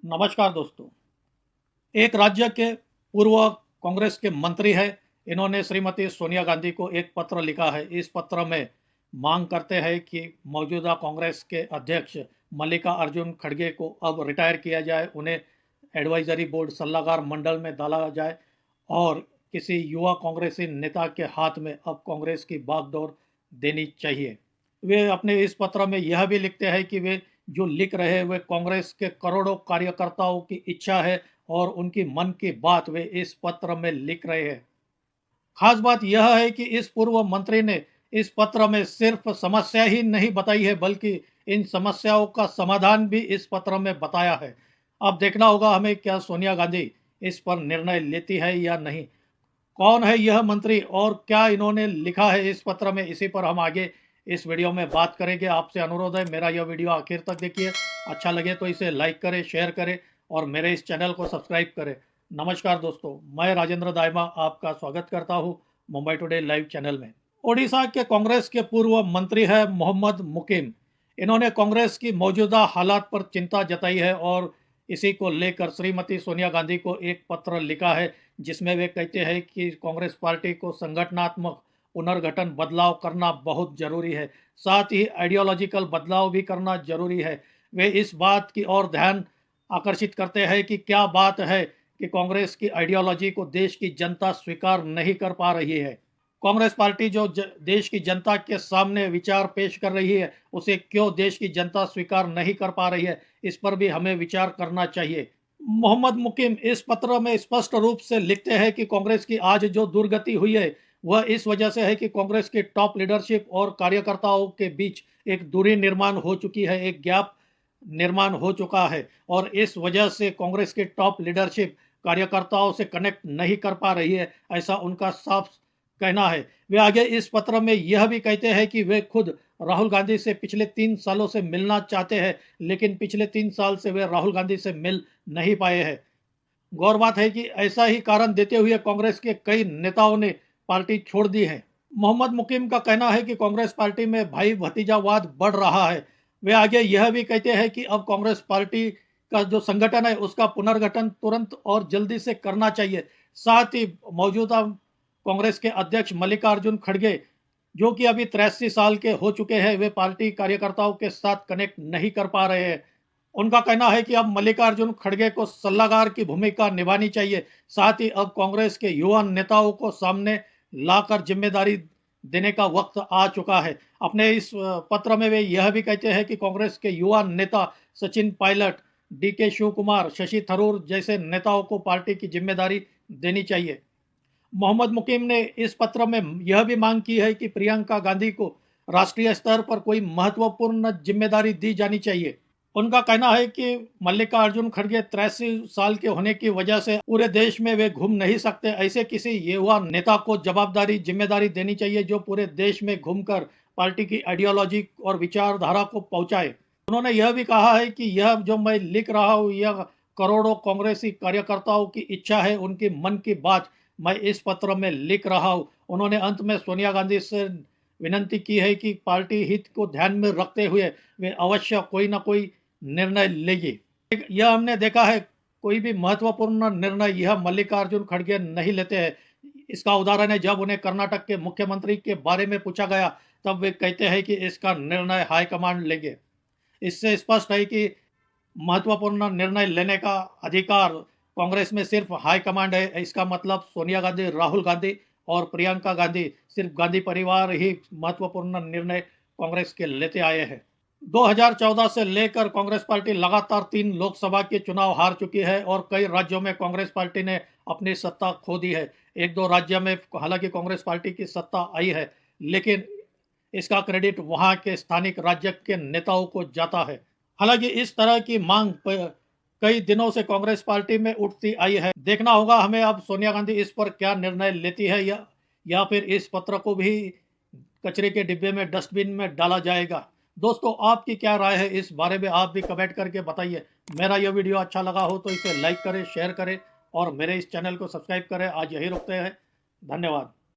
नमस्कार दोस्तों। एक राज्य के पूर्व कांग्रेस के मंत्री है। इन्होंने श्रीमती सोनिया गांधी को एक पत्र लिखा है। इस पत्र में मांग करते हैं कि मौजूदा कांग्रेस के अध्यक्ष मल्लिकार्जुन खड़गे को अब रिटायर किया जाए, उन्हें एडवाइजरी बोर्ड सलाहकार मंडल में डाला जाए और किसी युवा कांग्रेसी नेता के हाथ में अब कांग्रेस की बागडोर देनी चाहिए। वे अपने इस पत्र में यह भी लिखते हैं कि वे जो लिख रहे हैं वे कांग्रेस के करोड़ों कार्यकर्ताओं की इच्छा है और उनकी मन की बात वे इस पत्र में लिख रहे हैं। खास बात यह है कि इस पूर्व मंत्री ने इस पत्र में सिर्फ समस्या ही नहीं बताई है, बल्कि इन समस्याओं का समाधान भी इस पत्र में बताया है। अब देखना होगा हमें क्या सोनिया गांधी इस पर निर्णय लेती है या नहीं। कौन है यह मंत्री और क्या इन्होंने लिखा है इस पत्र में, इसी पर हम आगे इस वीडियो में बात करेंगे। आपसे अनुरोध है मेरा यह वीडियो आखिर तक देखिए, अच्छा लगे तो इसे लाइक करें, शेयर करें और मेरे इस चैनल को सब्सक्राइब करें। नमस्कार दोस्तों, मैं राजेंद्र दाइमा आपका स्वागत करता हूं मुंबई टुडे लाइव चैनल में। ओडिशा के कांग्रेस के पूर्व मंत्री है मोहम्मद मुकीम। इन्होंने कांग्रेस की मौजूदा हालात पर चिंता जताई है और इसी को लेकर श्रीमती सोनिया गांधी को एक पत्र लिखा है, जिसमें वे कहते हैं कि कांग्रेस पार्टी को संगठनात्मक पुनर्गठन बदलाव करना बहुत जरूरी है, साथ ही आइडियोलॉजिकल बदलाव भी करना जरूरी है। वे इस बात की ओर ध्यान आकर्षित करते हैं कि क्या बात है कि कांग्रेस की आइडियोलॉजी को देश की जनता स्वीकार नहीं कर पा रही है। कांग्रेस पार्टी जो देश की जनता के सामने विचार पेश कर रही है, उसे क्यों देश की जनता स्वीकार नहीं कर पा रही है, इस पर भी हमें विचार करना चाहिए। मोहम्मद मुकीम इस पत्र में स्पष्ट रूप से लिखते हैं कि कांग्रेस की आज जो दुर्गति हुई है वह इस वजह से है कि कांग्रेस की टॉप लीडरशिप और कार्यकर्ताओं के बीच एक दूरी निर्माण हो चुकी है, एक गैप निर्माण हो चुका है और इस वजह से कांग्रेस की टॉप लीडरशिप कार्यकर्ताओं से कनेक्ट नहीं कर पा रही है, ऐसा उनका साफ कहना है। वे आगे इस पत्र में यह भी कहते हैं कि वे खुद राहुल गांधी से पिछले 3 सालों से मिलना चाहते हैं, लेकिन पिछले 3 साल से वे राहुल गांधी से मिल नहीं पाए हैं। गौर बात है कि ऐसा ही कारण देते हुए कांग्रेस के कई नेताओं ने पार्टी छोड़ दी है। मोहम्मद मुकीम का कहना है कि कांग्रेस पार्टी में भाई भतीजावाद बढ़ रहा है। वे आगे यह भी कहते हैं कि अब कांग्रेस पार्टी का जो संगठन है उसका पुनर्गठन तुरंत और जल्दी से करना चाहिए। साथ ही मौजूदा कांग्रेस के अध्यक्ष मल्लिकार्जुन खड़गे, जो कि अभी 83 साल के हो चुके हैं, वे पार्टी कार्यकर्ताओं के साथ कनेक्ट नहीं कर पा रहे हैं। उनका कहना है कि अब मल्लिकार्जुन खड़गे को सलाहकार की भूमिका निभानी चाहिए। साथ ही अब कांग्रेस के युवा नेताओं को सामने लाकर जिम्मेदारी देने का वक्त आ चुका है। अपने इस पत्र में वे यह भी कहते हैं कि कांग्रेस के युवा नेता सचिन पायलट, डीके शिव कुमार, शशि थरूर जैसे नेताओं को पार्टी की जिम्मेदारी देनी चाहिए। मोहम्मद मुकीम ने इस पत्र में यह भी मांग की है कि प्रियंका गांधी को राष्ट्रीय स्तर पर कोई महत्वपूर्ण जिम्मेदारी दी जानी चाहिए। उनका कहना है कि मल्लिकार्जुन खड़गे 83 साल के होने की वजह से पूरे देश में वे घूम नहीं सकते। ऐसे किसी युवा नेता को जिम्मेदारी देनी चाहिए जो पूरे देश में घूमकर पार्टी की आइडियोलॉजी और विचारधारा को पहुंचाए। उन्होंने यह भी कहा है कि यह जो मैं लिख रहा हूँ यह करोड़ों कांग्रेसी कार्यकर्ताओं की इच्छा है, उनकी मन की बात मैं इस पत्र में लिख रहा हूँ। उन्होंने अंत में सोनिया गांधी से विनती की है कि पार्टी हित को ध्यान में रखते हुए वे अवश्य कोई ना कोई निर्णय लेगी। यह हमने देखा है, कोई भी महत्वपूर्ण निर्णय यह मल्लिकार्जुन खड़गे नहीं लेते हैं। इसका उदाहरण है जब उन्हें कर्नाटक के मुख्यमंत्री के बारे में पूछा गया, तब वे कहते हैं कि इसका निर्णय हाईकमांड लेंगे। इससे स्पष्ट है कि महत्वपूर्ण निर्णय लेने का अधिकार कांग्रेस में सिर्फ हाईकमांड है। इसका मतलब सोनिया गांधी, राहुल गांधी और प्रियंका गांधी, सिर्फ गांधी परिवार ही महत्वपूर्ण निर्णय कांग्रेस के लेते आए हैं। 2014 से लेकर कांग्रेस पार्टी लगातार 3 लोकसभा के चुनाव हार चुकी है और कई राज्यों में कांग्रेस पार्टी ने अपनी सत्ता खो दी है। 1-2 राज्य में हालांकि कांग्रेस पार्टी की सत्ता आई है, लेकिन इसका क्रेडिट वहां के स्थानिक राज्य के नेताओं को जाता है। हालांकि इस तरह की मांग कई दिनों से कांग्रेस पार्टी में उठती आई है। देखना होगा हमें अब सोनिया गांधी इस पर क्या निर्णय लेती है या फिर इस पत्र को भी कचरे के डिब्बे में, डस्टबिन में डाला जाएगा। दोस्तों, आपकी क्या राय है इस बारे में, आप भी कमेंट करके बताइए। मेरा यह वीडियो अच्छा लगा हो तो इसे लाइक करें, शेयर करें और मेरे इस चैनल को सब्सक्राइब करें। आज यही रुकते हैं। धन्यवाद।